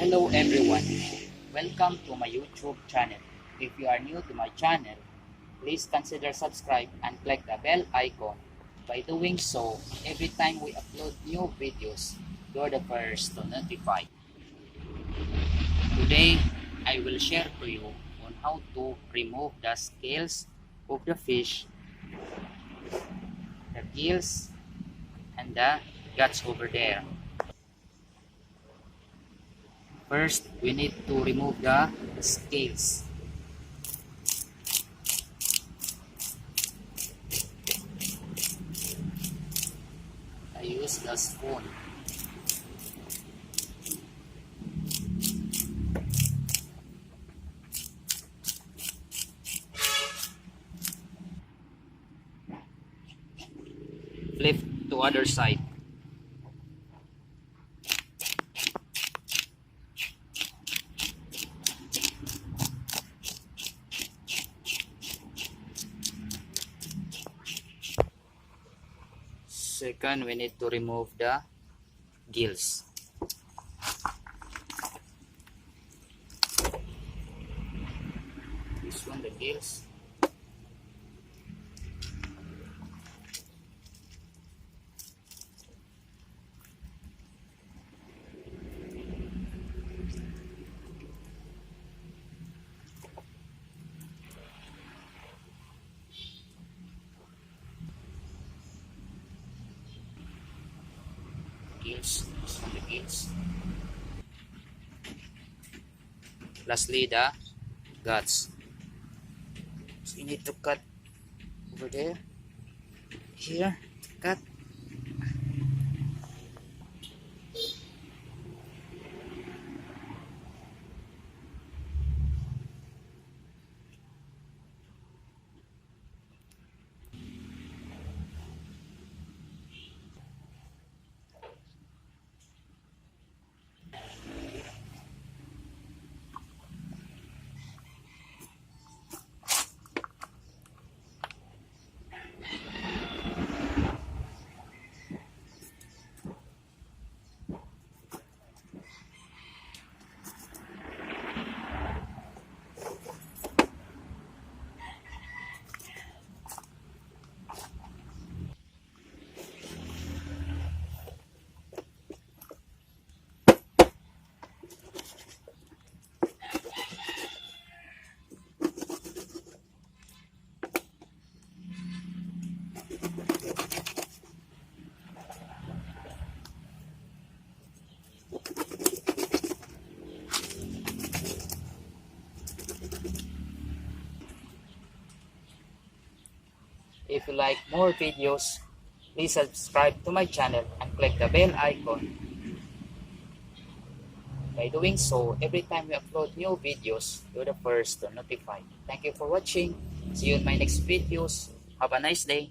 Hello everyone, welcome to my YouTube channel. If you are new to my channel, please consider subscribe and click the bell icon. By doing so, every time we upload new videos, you're the first to notify. Today, I will share to you on how to remove the scales of the fish, the gills, and the guts over there. First, we need to remove the scales. I use the spoon. Flip to other side. Second, we need to remove the gills. This one, the gills. Gills, this one, the gills. Lastly, the guts. So you need to cut over there, here, cut. If you like more videos, please subscribe to my channel and click the bell icon. By doing so, every time we upload new videos, you're the first to notify. Thank you for watching. See you in my next videos. Have a nice day.